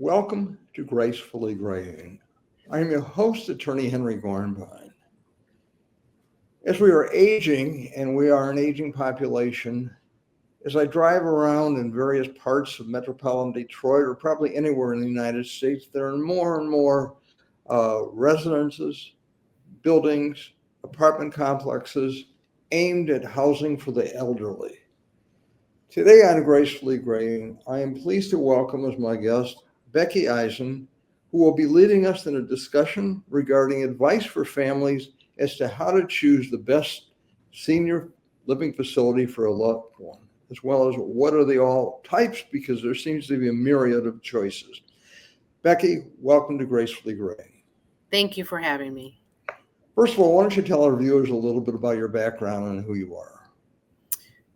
Welcome to Gracefully Graying. I am your host, Attorney Henry Gornbein. As we are aging, and we are an aging population, as I drive around in various parts of metropolitan Detroit, or probably anywhere in the United States, there are more and more residences, buildings, apartment complexes aimed at housing for the elderly. Today on Gracefully Graying, I am pleased to welcome as my guest Becky Eizen, who will be leading us in a discussion regarding advice for families as to how to choose the best senior living facility for a loved one, as well as what are the all types, because there seems to be a myriad of choices. Becky, welcome to Gracefully Graying. Thank you for having me. First of all, why don't you tell our viewers a little bit about your background and who you are?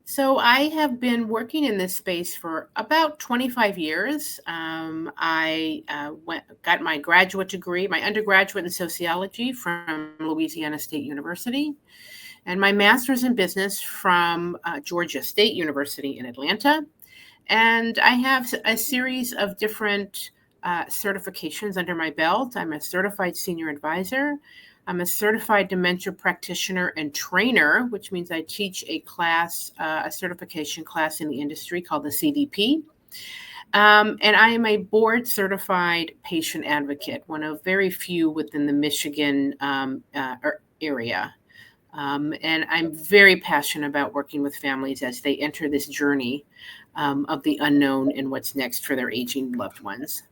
So I have been working in this space for about 25 years. I got my graduate degree, my undergraduate in sociology from Louisiana State University, and my master's in business from Georgia State University in Atlanta. And I have a series of different certifications under my belt. I'm a certified senior advisor. I'm a certified dementia practitioner and trainer, which means I teach a class, a certification class in the industry called the CDP. And I am a board certified patient advocate, one of very few within the Michigan area. And I'm very passionate about working with families as they enter this journey of the unknown and what's next for their aging loved ones.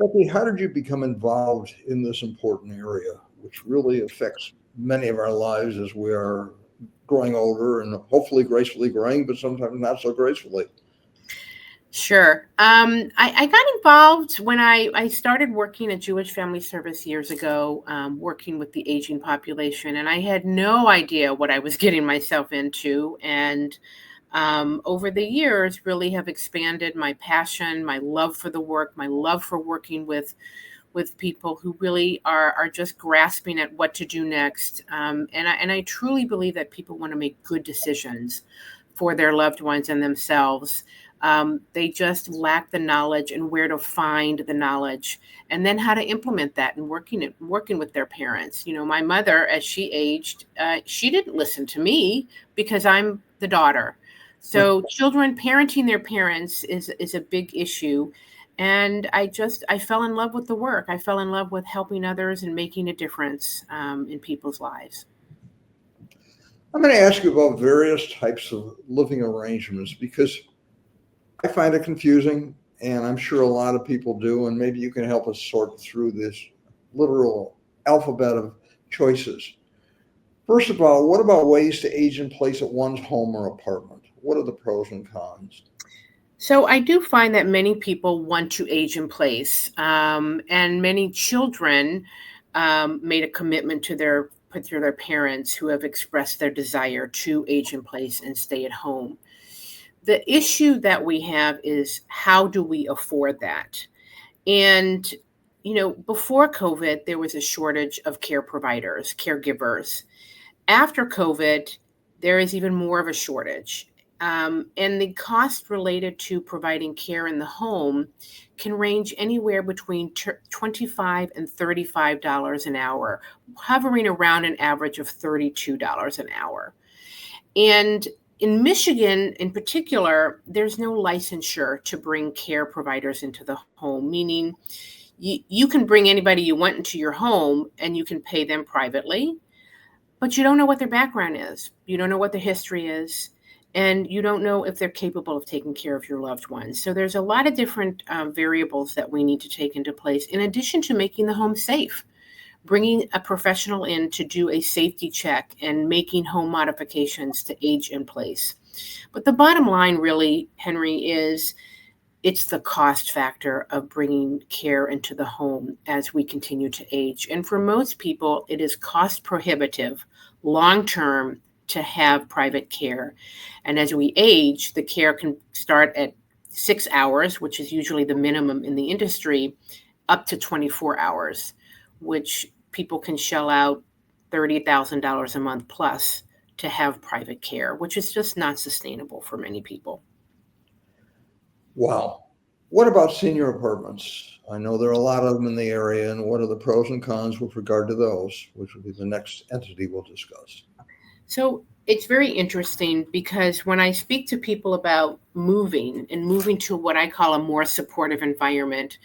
Becky, how did you become involved in this important area, which really affects many of our lives as we are growing older and hopefully gracefully growing, but sometimes not so gracefully? Sure. I got involved when I started working at Jewish Family Service years ago, working with the aging population, and I had no idea what I was getting myself into. And over the years, really have expanded my passion, my love for the work, my love for working with people who really are just grasping at what to do next. And I truly believe that people want to make good decisions for their loved ones and themselves. They just lack the knowledge and where to find the knowledge, and then how to implement that and working with their parents. You know, my mother, as she aged, she didn't listen to me because I'm the daughter. So children parenting their parents is a big issue. And I fell in love with the work. I fell in love with helping others and making a difference in people's lives. I'm going to ask you about various types of living arrangements because I find it confusing, and I'm sure a lot of people do, and maybe you can help us sort through this literal alphabet of choices. First of all, what about ways to age in place at one's home or apartment? What are the pros and cons? So I do find that many people want to age in place, and many children made a commitment to their parents who have expressed their desire to age in place and stay at home. The issue that we have is, how do we afford that? And, you know, before COVID, there was a shortage of care providers, caregivers. After COVID, there is even more of a shortage. And the cost related to providing care in the home can range anywhere between $25 and $35 an hour, hovering around an average of $32 an hour. And in Michigan, in particular, there's no licensure to bring care providers into the home, meaning you can bring anybody you want into your home and you can pay them privately, but you don't know what their background is. You don't know what their history is, and you don't know if they're capable of taking care of your loved ones. So there's a lot of different variables that we need to take into place, in addition to making the home safe. Bringing a professional in to do a safety check and making home modifications to age in place. But the bottom line really, Henry, is it's the cost factor of bringing care into the home as we continue to age. And for most people, it is cost prohibitive long-term to have private care. And as we age, the care can start at 6 hours, which is usually the minimum in the industry, up to 24 hours, which people can shell out $30,000 a month plus to have private care, which is just not sustainable for many people. Wow. What about senior apartments? I know there are a lot of them in the area, and what are the pros and cons with regard to those, which will be the next entity we'll discuss. So it's very interesting because when I speak to people about moving and moving to what I call a more supportive environment,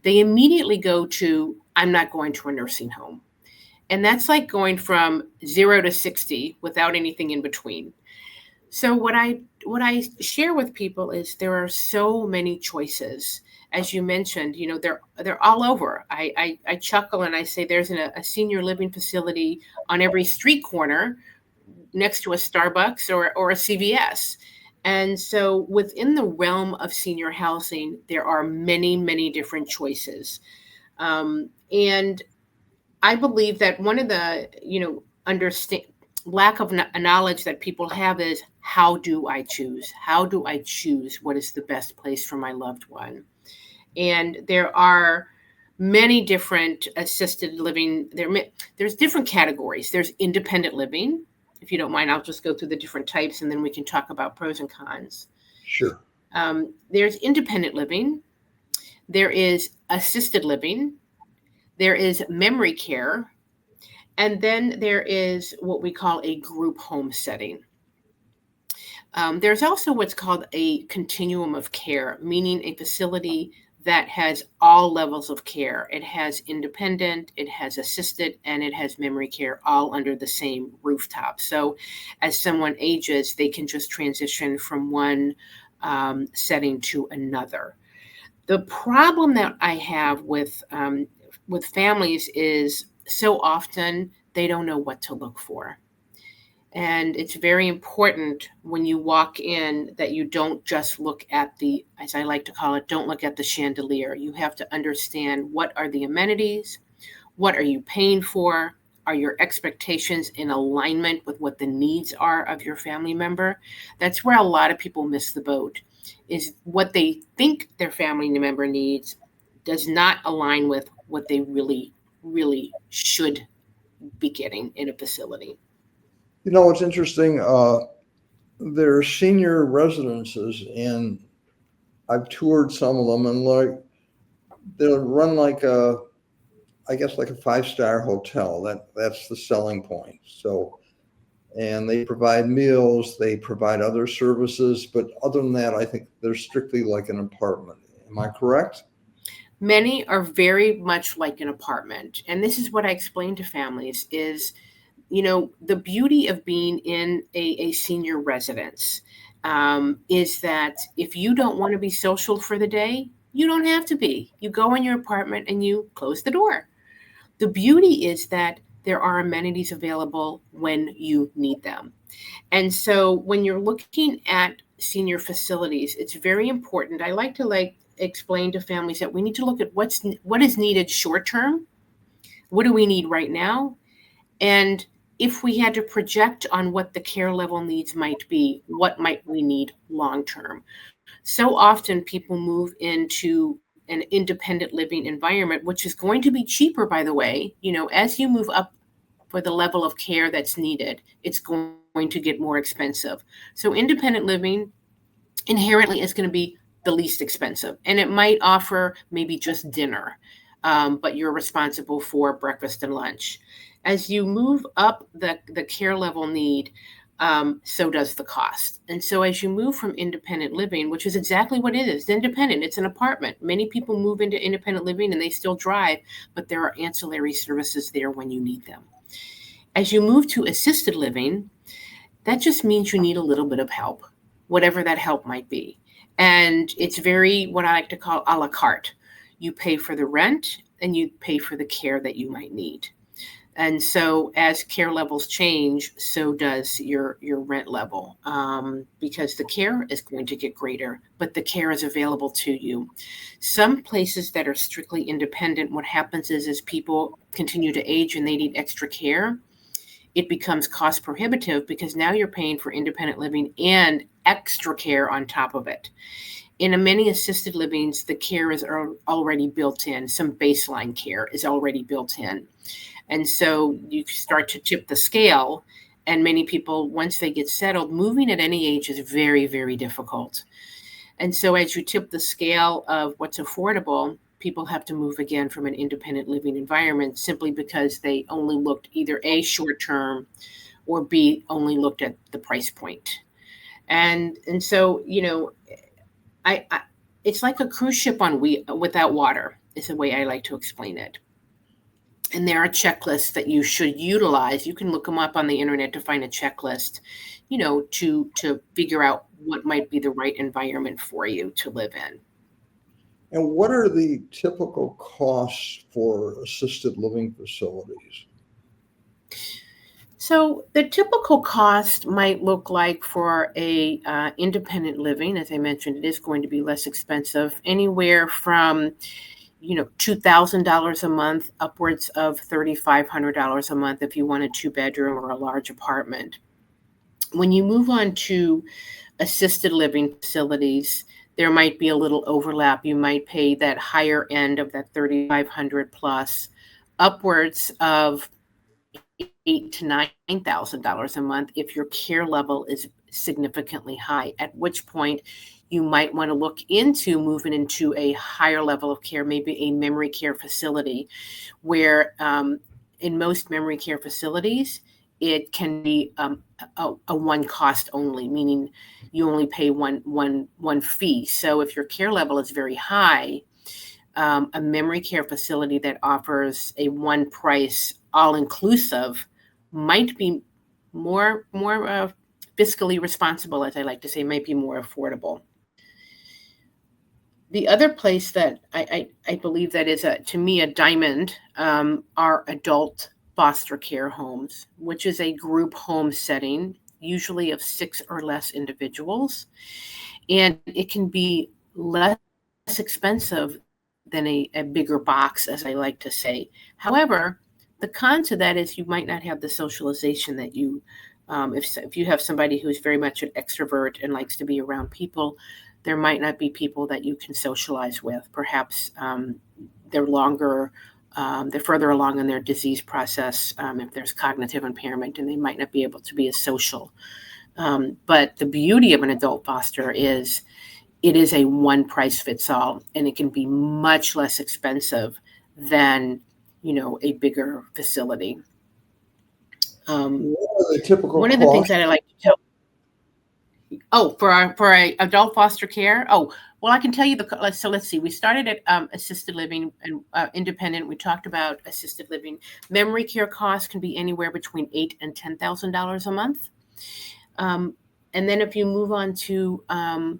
they immediately go to, I'm not going to a nursing home. And that's like going from 0 to 60 without anything in between. So what I share with people is there are so many choices. As you mentioned, they're all over. I chuckle and I say there's a senior living facility on every street corner next to a Starbucks or a CVS. And so within the realm of senior housing, there are many, many different choices. And I believe that one of the, understand lack of knowledge that people have is, how do I choose? How do I choose what is the best place for my loved one? And there are many different assisted living. There's different categories. There's independent living. If you don't mind, I'll just go through the different types and then we can talk about pros and cons. Sure. There's independent living. There is assisted living. There is memory care. And then there is what we call a group home setting. There's also what's called a continuum of care, meaning a facility that has all levels of care. It has independent, it has assisted, and it has memory care all under the same rooftop. So as someone ages, they can just transition from one setting to another. The problem that I have with families is so often they don't know what to look for. And it's very important when you walk in that you don't just look at the, as I like to call it, don't look at the chandelier. You have to understand, what are the amenities? What are you paying for? Are your expectations in alignment with what the needs are of your family member? That's where a lot of people miss the boat, is what they think their family member needs does not align with what they really, really should be getting in a facility. It's interesting. There are senior residences, and I've toured some of them, and they'll run like a 5-star hotel. That's the selling point. So, and they provide meals, they provide other services, but other than that, I think they're strictly like an apartment. Am I correct? Many are very much like an apartment. And this is what I explain to families is, the beauty of being in a senior residence is that if you don't want to be social for the day, you don't have to be. You go in your apartment and you close the door. The beauty is that there are amenities available when you need them. And so when you're looking at senior facilities, it's very important. I like to explain to families that we need to look at what is needed short term. What do we need right now? And if we had to project on what the care level needs might be, what might we need long term? So often people move into an independent living environment, which is going to be cheaper, by the way. As you move up for the level of care that's needed, it's going to get more expensive. So independent living inherently is going to be the least expensive, and it might offer maybe just dinner, but you're responsible for breakfast and lunch. As you move up the care level need, so does the cost. And so as you move from independent living, which is exactly what it is, independent, it's an apartment. Many people move into independent living and they still drive, but there are ancillary services there when you need them. As you move to assisted living, that just means you need a little bit of help, whatever that help might be. And it's very, what I like to call a la carte. You pay for the rent and you pay for the care that you might need. And so as care levels change, so does your rent level, because the care is going to get greater, but the care is available to you. Some places that are strictly independent, what happens is people continue to age and they need extra care. It becomes cost prohibitive because now you're paying for independent living and extra care on top of it. In many assisted livings, the care is already built in. Some baseline care is already built in. And so you start to tip the scale, and many people, once they get settled, moving at any age is very, very difficult. And so as you tip the scale of what's affordable, people have to move again from an independent living environment simply because they only looked either A, short term, or B, only looked at the price point. And so, I it's like a cruise ship without water is the way I like to explain it. And there are checklists that you should utilize. You can look them up on the internet to find a checklist, to figure out what might be the right environment for you to live in. And what are the typical costs for assisted living facilities? So the typical cost might look like for a independent living, as I mentioned, it is going to be less expensive, anywhere from $2,000 a month upwards of $3,500 a month if you want a 2-bedroom or a large apartment. When you move on to assisted living facilities, there might be a little overlap. You might pay that higher end of that $3,500 plus, upwards of $8,000 to $9,000 a month if your care level is significantly high, at which point you might want to look into moving into a higher level of care, maybe a memory care facility, where in most memory care facilities, it can be a one cost only, meaning you only pay one fee. So if your care level is very high, a memory care facility that offers a one price all inclusive might be more fiscally responsible, as I like to say, might be more affordable. The other place that I believe that is to me a diamond are adult foster care homes, which is a group home setting, usually of 6 or less individuals, and it can be less expensive than a bigger box, as I like to say. However, the con to that is you might not have the socialization that you, if you have somebody who's very much an extrovert and likes to be around people, there might not be people that you can socialize with. Perhaps they're further along in their disease process, if there's cognitive impairment, and they might not be able to be as social. But the beauty of an adult foster is it is a one price fits all, and it can be much less expensive than a bigger facility. What are the typical one of the things that I like to tell. Oh, for a adult foster care. Oh, well, I can tell you so let's see. We started at assisted living and independent. We talked about assisted living. Memory care costs can be anywhere between $8,000 and $10,000 a month. And then if you move on to an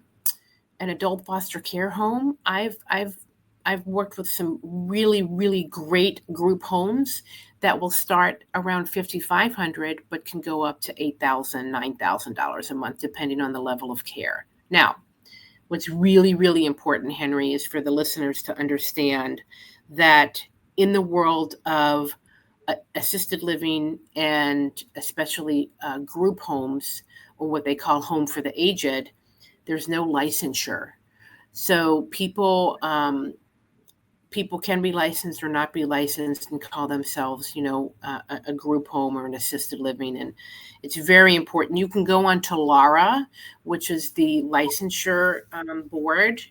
adult foster care home, I've worked with some really, really great group homes that will start around $5,500, but can go up to $8,000, $9,000 a month, depending on the level of care. Now, what's really, really important, Henry, is for the listeners to understand that in the world of assisted living and especially group homes, or what they call home for the aged, there's no licensure. So people can be licensed or not be licensed and call themselves, a group home or an assisted living. And it's very important. You can go on to LARA, which is the licensure board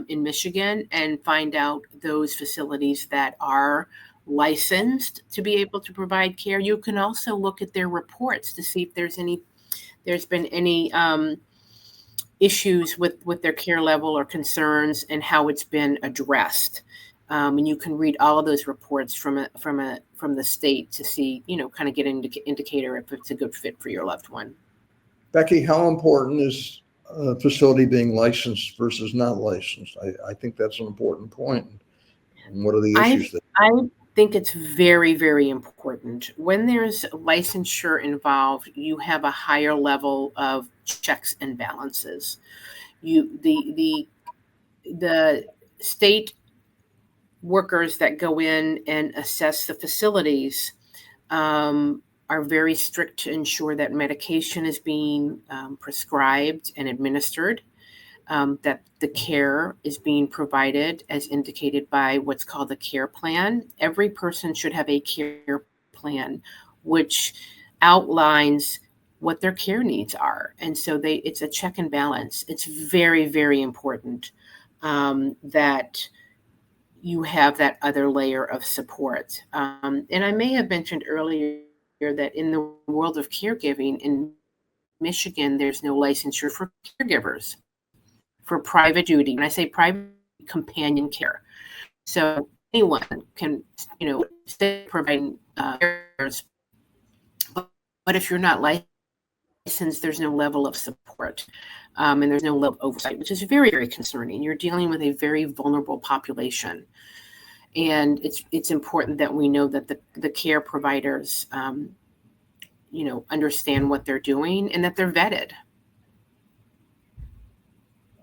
in Michigan, and find out those facilities that are licensed to be able to provide care. You can also look at their reports to see if there's been any issues with their care level or concerns and how it's been addressed. And you can read all of those reports from the state to see, kind of get an indicator if it's a good fit for your loved one. Becky, how important is a facility being licensed versus not licensed? I think that's an important point. And what are the issues there? I think it's very, very important. When there's licensure involved, you have a higher level of checks and balances. The state workers that go in and assess the facilities are very strict to ensure that medication is being prescribed and administered, that the care is being provided as indicated by what's called a care plan. Every person should have a care plan, which outlines what their care needs are. And so it's a check and balance. It's very, very important that you have that other layer of support. And I may have mentioned earlier that in the world of caregiving in Michigan, there's no licensure for caregivers for private duty. When I say private, companion care. So anyone can, stay providing cares, but if you're not licensed, there's no level of support, and there's no level of oversight, which is very, very concerning. You're dealing with a very vulnerable population, and it's important that we know that the care providers, understand what they're doing and that they're vetted.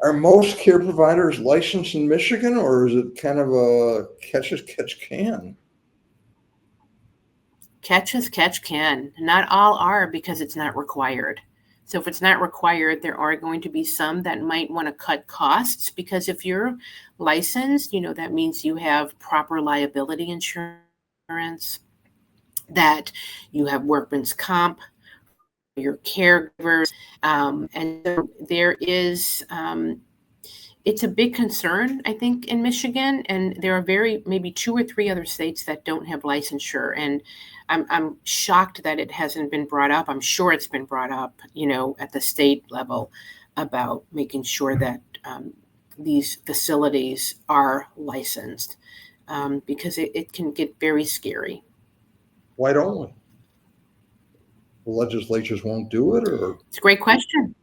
Are most care providers licensed in Michigan, or is it kind of a catch as catch can? Catch as catch can. Not all are, because it's not required. So if it's not required, there are going to be some that might want to cut costs, because if you're licensed, that means you have proper liability insurance, that you have workman's comp, your caregivers, and so there is. It's a big concern, I think, in Michigan, and there are maybe 2 or 3 other states that don't have licensure, and I'm shocked that it hasn't been brought up. I'm sure it's been brought up, at the state level, about making sure that these facilities are licensed, because it can get very scary. Why don't we? The legislatures won't do it, or? It's a great question.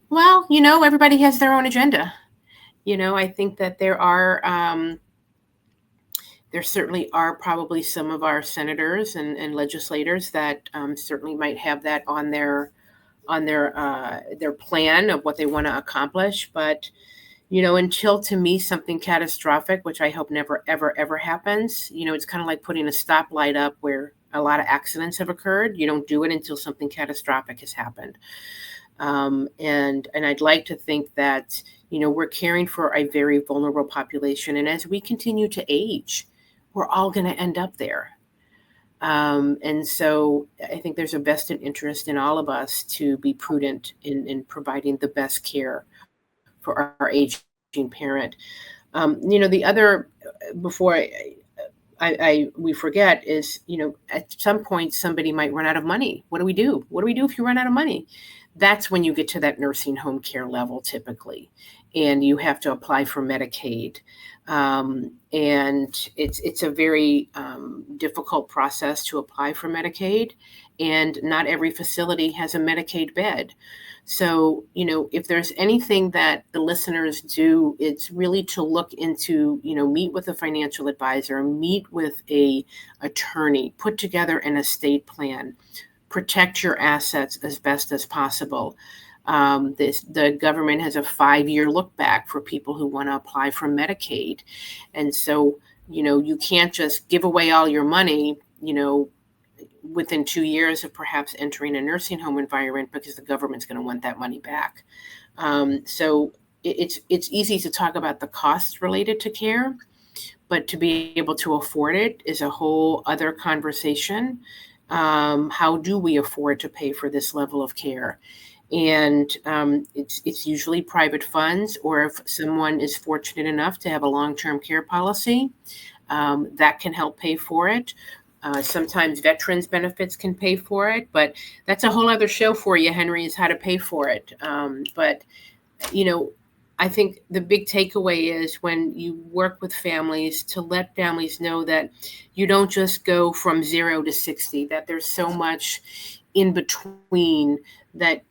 Well, everybody has their own agenda. I think that there certainly are probably some of our senators and legislators that certainly might have that on their plan of what they want to accomplish. But, until, to me, something catastrophic, which I hope never, ever, ever happens, it's kind of like putting a stoplight up where a lot of accidents have occurred. You don't do it until something catastrophic has happened. And I'd like to think that, we're caring for a very vulnerable population. And as we continue to age, we're all going to end up there. And so I think there's a vested interest in all of us to be prudent in providing the best care for our aging parent. The other, before we forget, is, at some point somebody might run out of money. What do we do? What do we do if you run out of money? That's when you get to that nursing home care level, typically, and you have to apply for Medicaid. And it's a very difficult process to apply for Medicaid, and not every facility has a Medicaid bed. So, if there's anything that the listeners do, it's really to look into, meet with a financial advisor, meet with a attorney, put together an estate plan, protect your assets as best as possible. The government has a 5-year look back for people who want to apply for Medicaid. And so, you can't just give away all your money, within 2 years of perhaps entering a nursing home environment, because the government's going to want that money back. So it's easy to talk about the costs related to care, but to be able to afford it is a whole other conversation. How do we afford to pay for this level of care? And it's usually private funds, or if someone is fortunate enough to have a long-term care policy, that can help pay for it. Sometimes veterans benefits can pay for it, but that's a whole other show for you, Henry, is how to pay for it. But I think the big takeaway is, when you work with families, to let families know that you don't just go from 0 to 60, that there's so much in between, that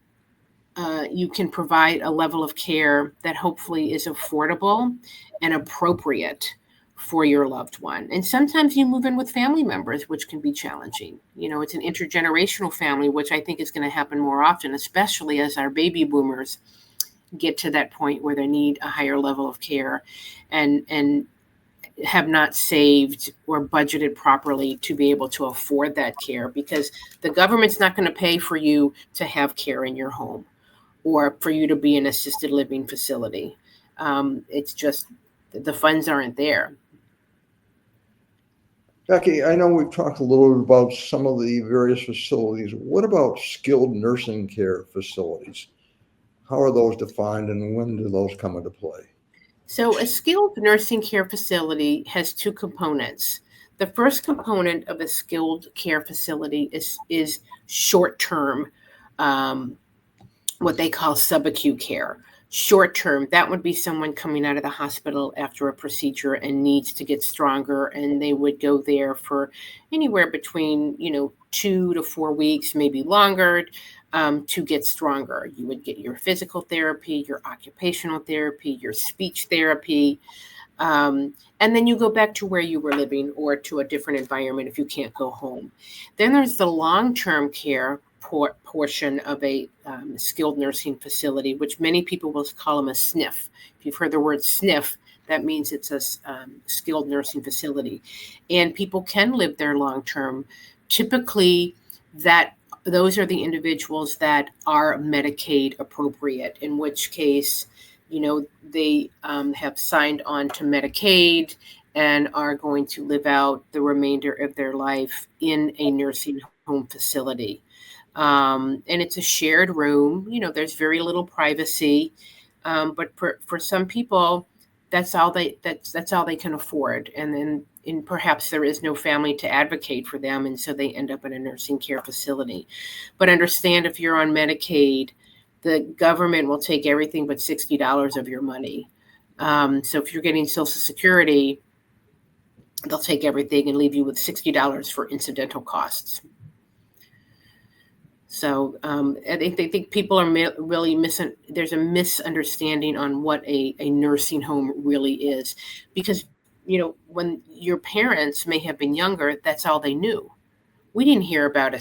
you can provide a level of care that hopefully is affordable and appropriate for your loved one. And sometimes you move in with family members, which can be challenging. It's an intergenerational family, which I think is going to happen more often, especially as our baby boomers get to that point where they need a higher level of care and have not saved or budgeted properly to be able to afford that care, because the government's not going to pay for you to have care in your home or for you to be in an assisted living facility. It's just the funds aren't there. Becky, I know we've talked a little bit about some of the various facilities. What about skilled nursing care facilities? How are those defined and when do those come into play? So, a skilled nursing care facility has two components. The first component of a skilled care facility is short term, um, what they call subacute care. Short term, that would be someone coming out of the hospital after a procedure and needs to get stronger, and they would go there for anywhere between 2 to 4 weeks, maybe longer, to get stronger. You would get your physical therapy, your occupational therapy, your speech therapy, and then you go back to where you were living or to a different environment if you can't go home. Then there's the long-term care portion of a skilled nursing facility, which many people will call them a SNF. If you've heard the word SNF, that means it's a skilled nursing facility. And people can live there long-term. Typically, those are the individuals that are Medicaid appropriate, in which case, they have signed on to Medicaid and are going to live out the remainder of their life in a nursing home facility. And it's a shared room. There's very little privacy, but for some people, that's all they can afford. And perhaps there is no family to advocate for them, and so they end up in a nursing care facility. But understand, if you're on Medicaid, the government will take everything but $60 of your money. So if you're getting Social Security, they'll take everything and leave you with $60 for incidental costs. So I think people are really there's a misunderstanding on what a nursing home really is, because when your parents may have been younger, that's all they knew. We didn't hear about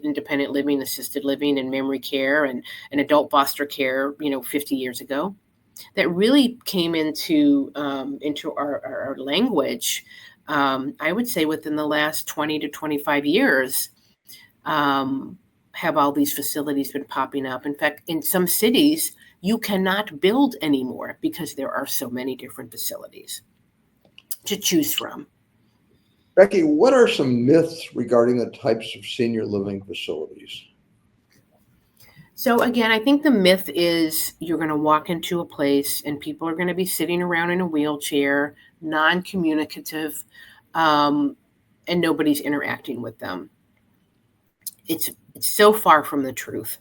independent living, assisted living, and memory care and adult foster care 50 years ago. That really came into our language, I would say, within the last 20 to 25 years. Have all these facilities been popping up. In fact, in some cities, you cannot build anymore because there are so many different facilities to choose from. Becky, what are some myths regarding the types of senior living facilities? So again, I think the myth is you're going to walk into a place and people are going to be sitting around in a wheelchair, non-communicative, and nobody's interacting with them. It's so far from the truth.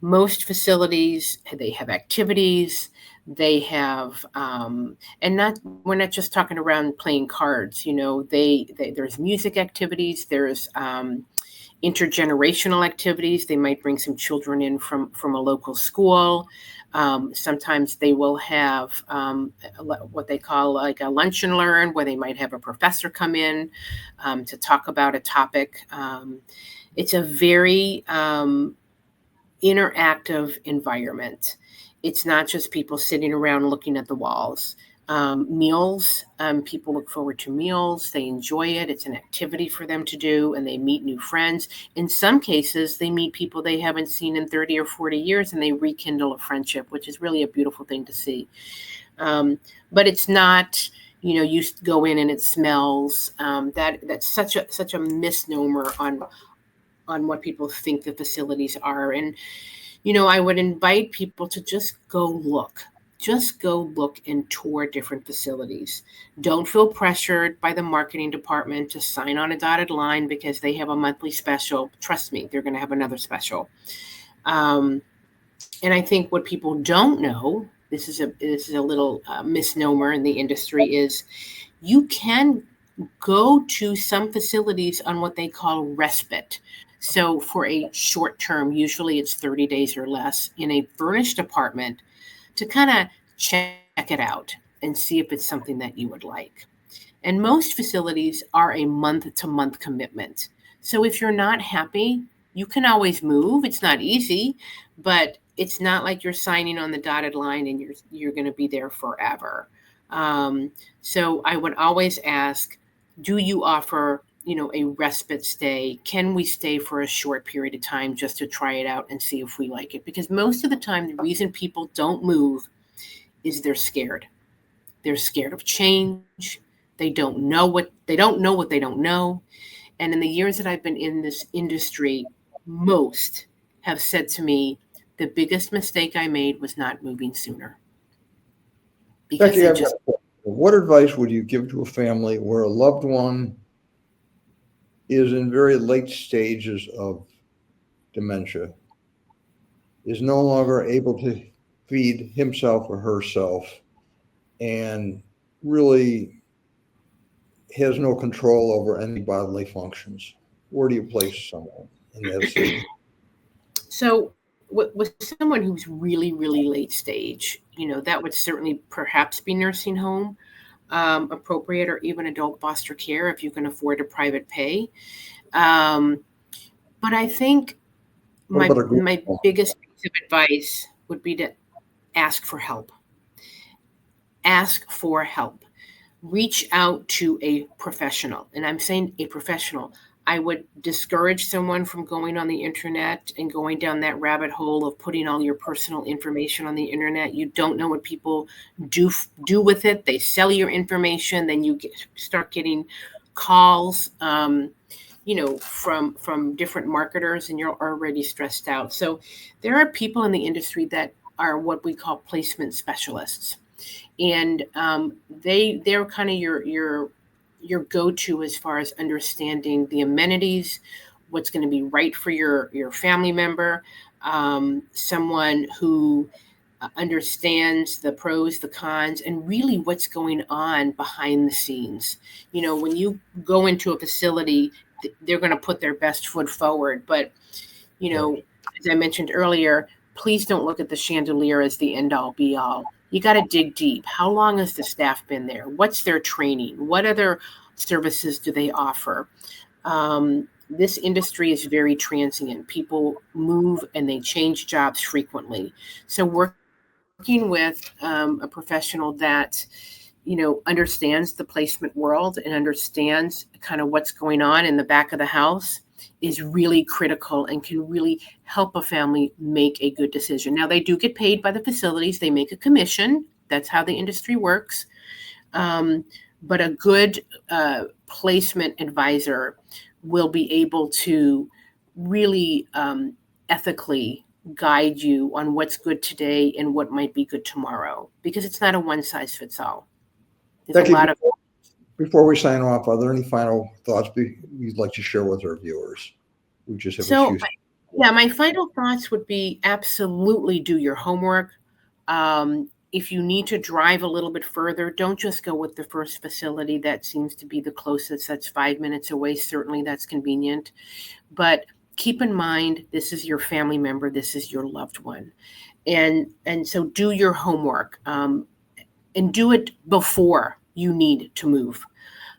Most facilities, they have activities, they have, we're not just talking around playing cards. There's music activities, there's intergenerational activities. They might bring some children in from a local school. Sometimes they will have what they call like a lunch and learn, where they might have a professor come in to talk about a topic. It's a very interactive environment. It's not just people sitting around looking at the walls. Meals, people look forward to meals. They enjoy it. It's an activity for them to do, and they meet new friends. In some cases, they meet people they haven't seen in 30 or 40 years, and they rekindle a friendship, which is really a beautiful thing to see. But it's not, you go in and it smells. That's such a misnomer on what people think the facilities are. And, I would invite people to just go look and tour different facilities. Don't feel pressured by the marketing department to sign on a dotted line because they have a monthly special. Trust me, they're going to have another special. And I think what people don't know, this is a little misnomer in the industry, is you can go to some facilities on what they call respite. So for a short term, usually it's 30 days or less, in a furnished apartment, to kind of check it out and see if it's something that you would like. And most facilities are a month-to-month commitment. So if you're not happy, you can always move. It's not easy, but it's not like you're signing on the dotted line and you're going to be there forever. So I would always ask, do you offer a respite stay? Can we stay for a short period of time just to try it out and see if we like it? Because most of the time, the reason people don't move is they're scared. They're scared of change. They don't know what they don't know. And in the years that I've been in this industry, most have said to me, the biggest mistake I made was not moving sooner. Because Becky, they I've got just a question. What advice would you give to a family where a loved one is in very late stages of dementia, is no longer able to feed himself or herself, and really has no control over any bodily functions? Where do you place someone in that state? so with someone who's really, really late stage, that would certainly perhaps be nursing home appropriate, or even adult foster care if you can afford a private pay. Um, but I think What my about a group my home? biggest piece of advice would be to ask for help. Ask for help. Reach out to a professional. And I'm saying a professional. I would discourage someone from going on the internet and going down that rabbit hole of putting all your personal information on the internet. You don't know what people do with it. They sell your information, then you start getting calls, from different marketers, and you're already stressed out. So there are people in the industry that are what we call placement specialists, and they're kind of your go-to as far as understanding the amenities, what's going to be right for your family member, someone who understands the pros, the cons, and really what's going on behind the scenes. When you go into a facility, they're going to put their best foot forward, but as I mentioned earlier, please don't look at the chandelier as the end all be all. You got to dig deep. How long has the staff been there? What's their training? What other services do they offer? This industry is very transient. People move and they change jobs frequently. So working with a professional that understands the placement world and understands kind of what's going on in the back of the house is really critical and can really help a family make a good decision. Now, they do get paid by the facilities. They make a commission. That's how the industry works. But a good placement advisor will be able to really ethically guide you on what's good today and what might be good tomorrow, because it's not a one size fits all. There's Becky, a lot of before we sign off, are there any final thoughts you'd like to share with our viewers? We just have a so few. yeah, my final thoughts would be absolutely do your homework. If you need to drive a little bit further, don't just go with the first facility that seems to be the closest. That's 5 minutes away. Certainly that's convenient. But keep in mind, this is your family member. This is your loved one. And so do your homework and do it before you need to move.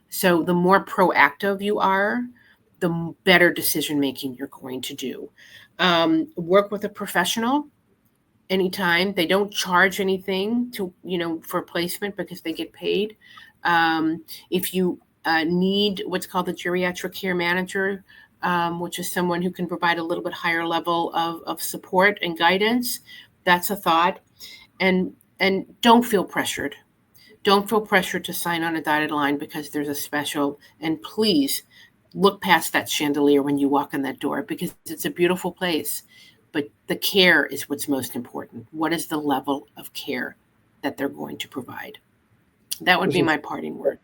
So the more proactive you are, the better decision making you're going to do. Work with a professional anytime. They don't charge anything for placement because they get paid. If you need what's called the geriatric care manager, which is someone who can provide a little bit higher level of support and guidance, that's a thought. And don't feel pressured. Don't feel pressured to sign on a dotted line because there's a special. And please look past that chandelier when you walk in that door, because it's a beautiful place. But the care is what's most important. What is the level of care that they're going to provide? That would be my parting word.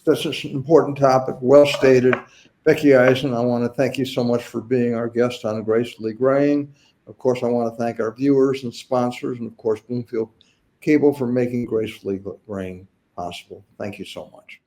That's an important topic, well stated. Becky Eisen, I want to thank you so much for being our guest on Gracefully Graying. Of course, I want to thank our viewers and sponsors, and of course, Bloomfield Cable for making Gracefully Graying possible. Thank you so much.